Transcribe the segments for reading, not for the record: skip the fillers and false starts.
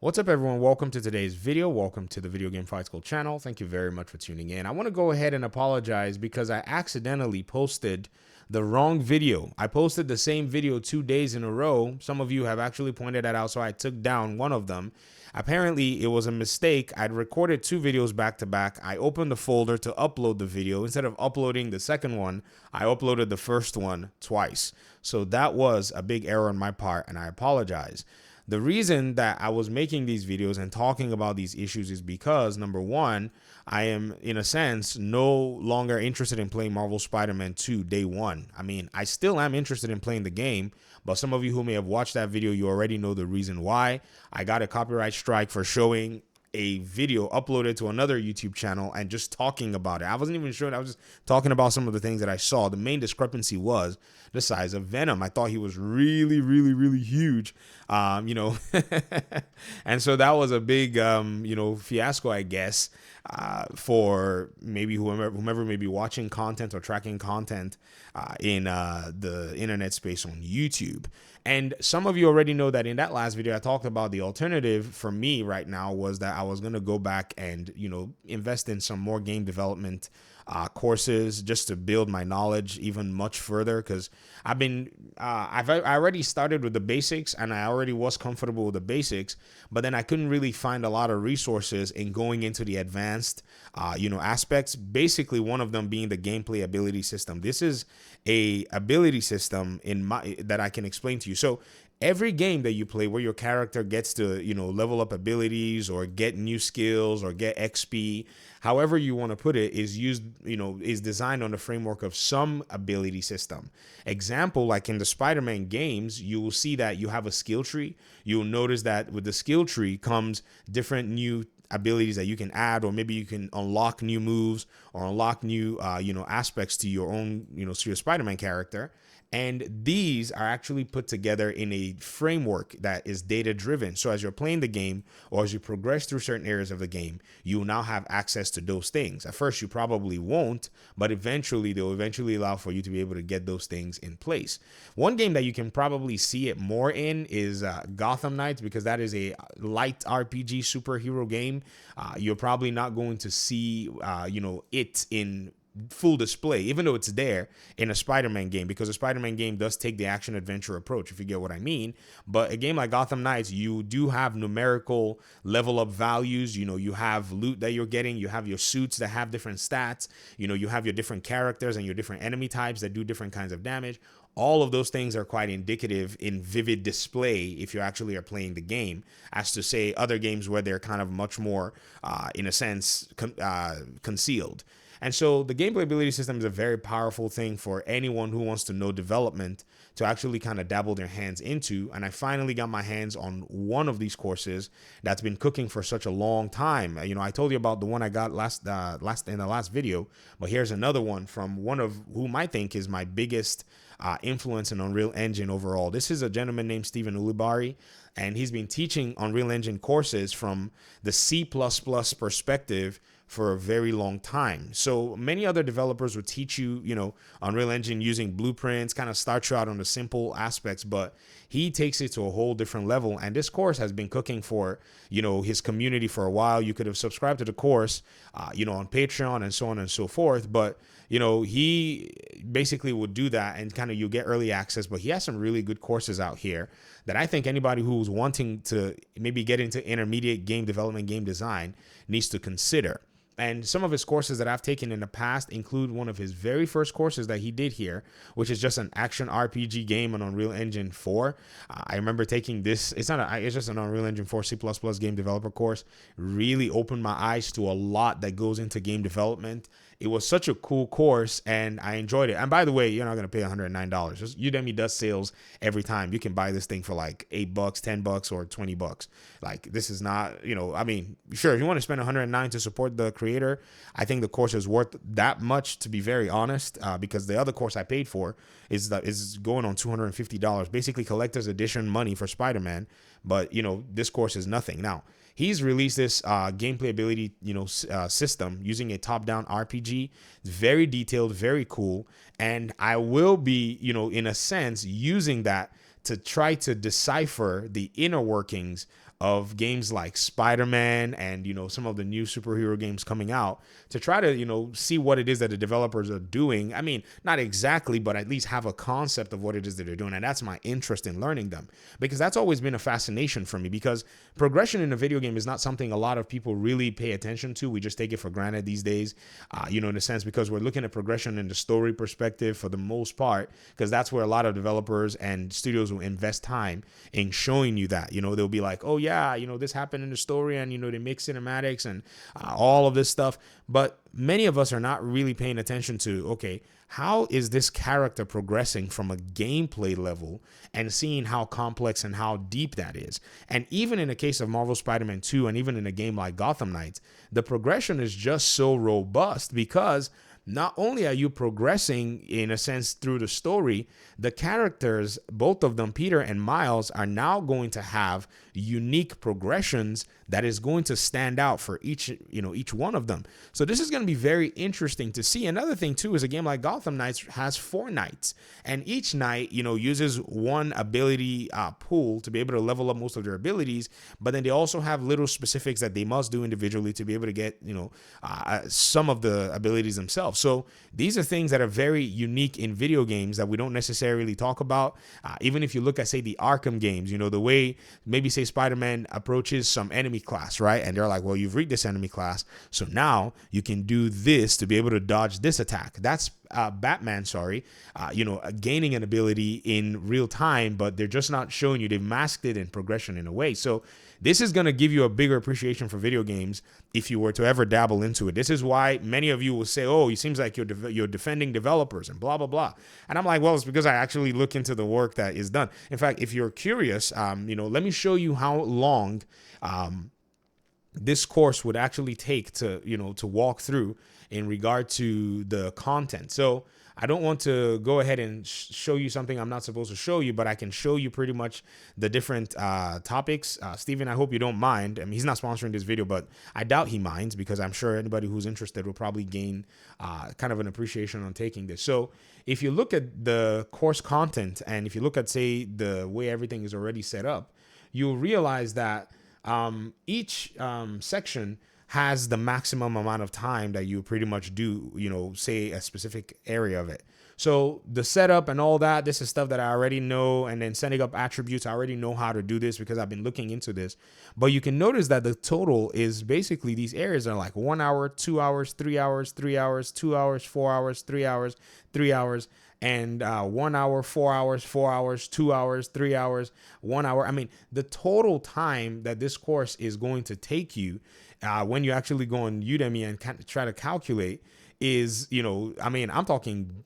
What's up, everyone? Welcome to today's video. Welcome to the Video Game Fight School channel. Thank you very much for tuning in. I want to go ahead and apologize because I accidentally posted the wrong video. I posted the same video 2 days in a row. Some of you have actually pointed that out, so I took down one of them. Apparently, it was a mistake. I'd recorded 2 videos back to back. I opened the folder to upload the video. Instead of uploading the second one, I uploaded the first one twice. So that was a big error on my part, and I apologize. The reason that I was making these videos and talking about these issues is because, number one, I am, in a sense, no longer interested in playing Marvel Spider-Man 2 day one. I mean, I still am interested in playing the game, but some of you who may have watched that video, you already know the reason why. I got a copyright strike for showing a video uploaded to another YouTube channel and just talking about it. I wasn't even sure. I was just talking about some of the things that I saw. The main discrepancy was the size of Venom. I thought he was really, really, really huge, and so that was a big, fiasco, I guess, for maybe whomever may be watching content or tracking content in the internet space on YouTube. And some of you already know that in that last video, I talked about the alternative for me right now was that I was going to go back and, invest in some more game development courses just to build my knowledge even much further, because I already started with the basics and I already was comfortable with the basics, but then I couldn't really find a lot of resources in going into the advanced aspects. Basically, one of them being the gameplay ability system. This is a ability system that I can explain to you. So every game that you play where your character gets to, level up abilities or get new skills or get XP, however you want to put it, is designed on the framework of some ability system. Example, like in the Spider-Man games, you will see that you have a skill tree. You'll notice that with the skill tree comes different new abilities that you can add, or maybe you can unlock new moves or unlock new, aspects to your own, to your Spider-Man character. And these are actually put together in a framework that is data driven. So as you're playing the game or as you progress through certain areas of the game, you will now have access to those things. At first, you probably won't, but eventually they'll eventually allow for you to be able to get those things in place. One game that you can probably see it more in is Gotham Knights, because that is a light RPG superhero game. You're probably not going to see, it in full display, even though it's there in a Spider-Man game, because a Spider-Man game does take the action adventure approach, if you get what I mean. But a game like Gotham Knights, you do have numerical level up values. You have loot that you're getting, you have your suits that have different stats, you have your different characters and your different enemy types that do different kinds of damage. All of those things are quite indicative in vivid display if you actually are playing the game, as to say other games where they're kind of much more, in a sense, concealed. And so the gameplay ability system is a very powerful thing for anyone who wants to know development to actually kind of dabble their hands into. And I finally got my hands on one of these courses that's been cooking for such a long time. I told you about the one I got last in the last video, but here's another one from one of whom I think is my biggest influence in Unreal Engine overall. This is a gentleman named Stephen Ulibarri, and he's been teaching Unreal Engine courses from the C++ perspective for a very long time. So many other developers would teach you, Unreal Engine using blueprints, kind of start you out on the simple aspects, but he takes it to a whole different level. And this course has been cooking for, his community for a while. You could have subscribed to the course, on Patreon and so on and so forth. But, he basically would do that and kind of you get early access. But he has some really good courses out here that I think anybody who's wanting to maybe get into intermediate game development, game design needs to consider. And some of his courses that I've taken in the past include one of his very first courses that he did here, which is just an action RPG game on Unreal Engine 4. I remember taking this. It's just an Unreal Engine 4 C++ game developer course. Really opened my eyes to a lot that goes into game development. It was such a cool course and I enjoyed it. And by the way, you're not going to pay $109. Just Udemy does sales every time. You can buy this thing for like $8, $10, or $20. Like, this is not, sure, if you want to spend $109 to support the creator, I think the course is worth that much, to be very honest, because the other course I paid for is going on $250, basically collector's edition money for Spider-Man. But, this course is nothing. Now, he's released this gameplay ability, system using a top-down RPG. It's very detailed, very cool. And I will be, in a sense, using that to try to decipher the inner workings of games like Spider-Man and, you know, some of the new superhero games coming out to try to, you know, see what it is that the developers are doing. I mean, not exactly, but at least have a concept of what it is that they're doing. And that's my interest in learning them, because that's always been a fascination for me, because progression in a video game is not something a lot of people really pay attention to. We just take it for granted these days, you know, in a sense, because we're looking at progression in the story perspective for the most part, because that's where a lot of developers and studios will invest time in showing you that. You know, they'll be like, oh yeah, you know, this happened in the story, and, you know, they make cinematics and all of this stuff. But many of us are not really paying attention to, okay, how is this character progressing from a gameplay level, and seeing how complex and how deep that is. And even in the case of Marvel Spider-Man 2, and even in a game like Gotham Knights, the progression is just so robust, because not only are you progressing in a sense through the story, the characters, both of them, Peter and Miles, are now going to have unique progressions that is going to stand out for each, you know, each one of them. So this is going to be very interesting to see. Another thing too is a game like Gotham Knights has 4 knights, and each knight, you know, uses one ability pool to be able to level up most of their abilities. But then they also have little specifics that they must do individually to be able to get, you know, some of the abilities themselves. So these are things that are very unique in video games that we don't necessarily talk about. Even if you look at, say, the Arkham games, you know, the way maybe, say, Spider-Man approaches some enemy class, right? And they're like, well, you've reached this enemy class, so now you can do this to be able to dodge this attack. That's Batman, you know, gaining an ability in real time, but they're just not showing you. They've masked it in progression in a way. So this is going to give you a bigger appreciation for video games if you were to ever dabble into it. This is why many of you will say, oh, it seems like you're defending developers and blah, blah, blah. And I'm like, well, it's because I actually look into the work that is done. In fact, if you're curious, you know, let me show you how long this course would actually take to, you know, to walk through in regard to the content. So I don't want to go ahead and show you something I'm not supposed to show you, but I can show you pretty much the different topics. Steven, I hope you don't mind. I mean, he's not sponsoring this video, but I doubt he minds, because I'm sure anybody who's interested will probably gain kind of an appreciation on taking this. So if you look at the course content, and if you look at, say, the way everything is already set up, you'll realize that each section has the maximum amount of time that you pretty much do, you know, say a specific area of it. So the setup and all that, this is stuff that I already know. And then setting up attributes, I already know how to do this because I've been looking into this. But you can notice that the total is basically, these areas are like 1 hour, 2 hours, 3 hours, 3 hours, 2 hours, 4 hours, 3 hours, 3 hours, and 1 hour, 4 hours, 4 hours, 2 hours, 3 hours, 1 hour. I mean, the total time that this course is going to take you when you actually go on Udemy and try to calculate is, you know, I mean, I'm talking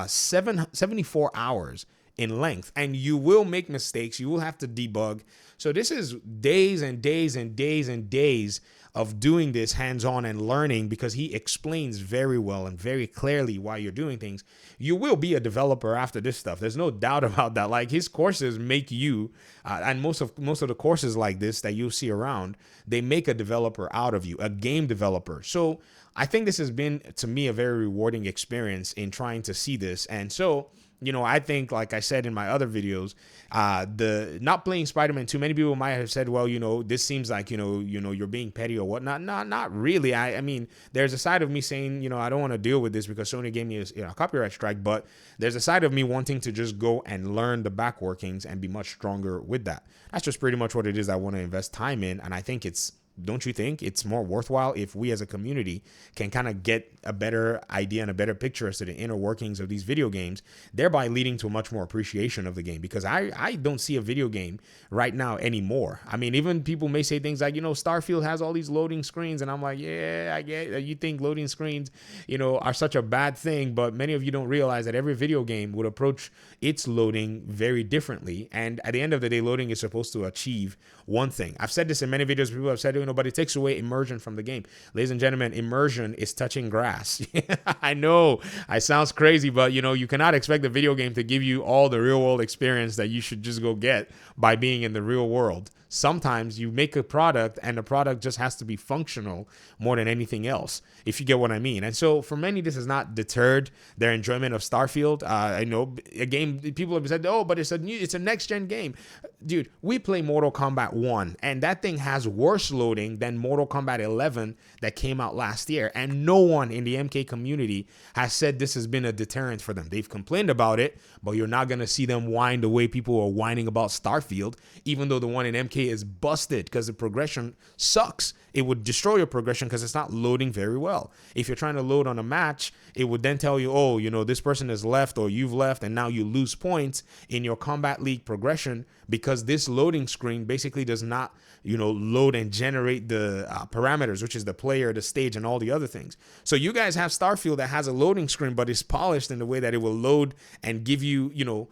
74 hours in length, and you will make mistakes. You will have to debug. So this is days and days and days and days of doing this hands-on and learning, because he explains very well and very clearly why you're doing things. You will be a developer after this stuff. There's no doubt about that. Like, his courses make you, and most of the courses like this that you'll see around, they make a developer out of you, a game developer. So I think this has been, to me, a very rewarding experience in trying to see this. And so, you know, I think, like I said in my other videos, the not playing Spider-Man 2, many people might have said, well, you know, this seems like, you know, you're being petty or whatnot. Not really. I mean, there's a side of me saying, you know, I don't want to deal with this because Sony gave me a copyright strike, but there's a side of me wanting to just go and learn the back workings and be much stronger with that. That's just pretty much what it is I want to invest time in. And I think don't you think it's more worthwhile if we as a community can kind of get a better idea and a better picture as to the inner workings of these video games, thereby leading to a much more appreciation of the game? Because I don't see a video game right now anymore. I mean, even people may say things like, you know, Starfield has all these loading screens, and I'm like, yeah, I get it. You think loading screens, you know, are such a bad thing, but many of you don't realize that every video game would approach its loading very differently. And at the end of the day, loading is supposed to achieve one thing. I've said this in many videos. People have said, you know, but it takes away immersion from the game. Ladies and gentlemen, immersion is touching grass. I know it sounds crazy, but, you know, you cannot expect the video game to give you all the real world experience that you should just go get by being in the real world. sometimes you make a product and the product just has to be functional more than anything else, if you get what I mean. And so for many, this has not deterred their enjoyment of Starfield. I know a game, people have said, oh, but it's a next-gen game. Dude, we play Mortal Kombat 1, and that thing has worse loading than Mortal Kombat 11 that came out last year. And no one in the MK community has said this has been a deterrent for them. They've complained about it, but you're not going to see them whine the way people are whining about Starfield, even though the one in MK is busted because the progression sucks. It would destroy your progression because it's not loading very well. If you're trying to load on a match, it would then tell you, oh, you know, this person has left or you've left, and now you lose points in your Combat League progression because this loading screen basically does not, you know, load and generate the parameters, which is the player, the stage, and all the other things. So you guys have Starfield that has a loading screen, but it's polished in the way that it will load and give you, you know,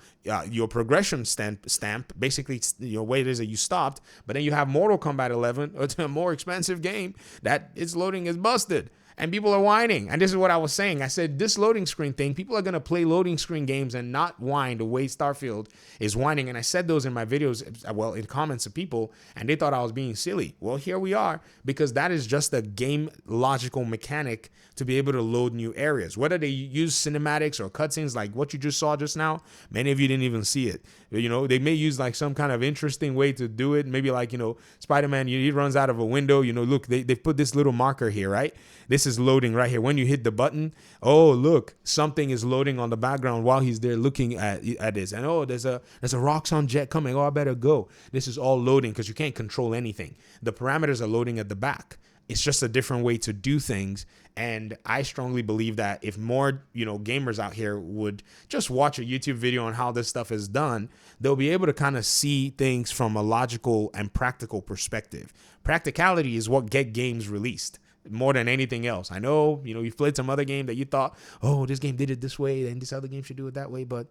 your progression stamp, basically, you know, way it is that you stopped. But then you have Mortal Kombat 11, it's a more expensive game that its loading is busted. And people are whining. And this is what I was saying. I said, this loading screen thing, people are going to play loading screen games and not whine the way Starfield is whining. And I said those in my videos, well, in comments of people, and they thought I was being silly. Well, here we are, because that is just a game logical mechanic to be able to load new areas. Whether they use cinematics or cutscenes like what you just saw just now, many of you didn't even see it. You know, they may use like some kind of interesting way to do it. Maybe like, you know, Spider-Man, he runs out of a window. You know, look, they put this little marker here, right? This is loading right here. When you hit the button, oh, look, something is loading on the background while he's there looking at this. And oh, there's a Roxxon jet coming. Oh, I better go. This is all loading because you can't control anything. The parameters are loading at the back. It's just a different way to do things. And I strongly believe that if more, you know, gamers out here would just watch a YouTube video on how this stuff is done, they'll be able to kind of see things from a logical and practical perspective. Practicality is what get games released more than anything else. I know, you know, you've played some other game that you thought, oh, this game did it this way and this other game should do it that way. But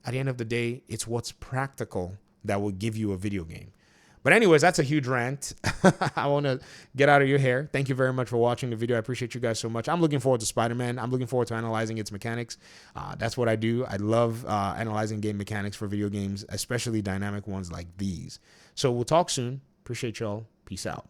at the end of the day, it's what's practical that will give you a video game. But anyways, that's a huge rant. I want to get out of your hair. Thank you very much for watching the video. I appreciate you guys so much. I'm looking forward to Spider-Man. I'm looking forward to analyzing its mechanics. That's what I do. I love analyzing game mechanics for video games, especially dynamic ones like these. So we'll talk soon. Appreciate y'all. Peace out.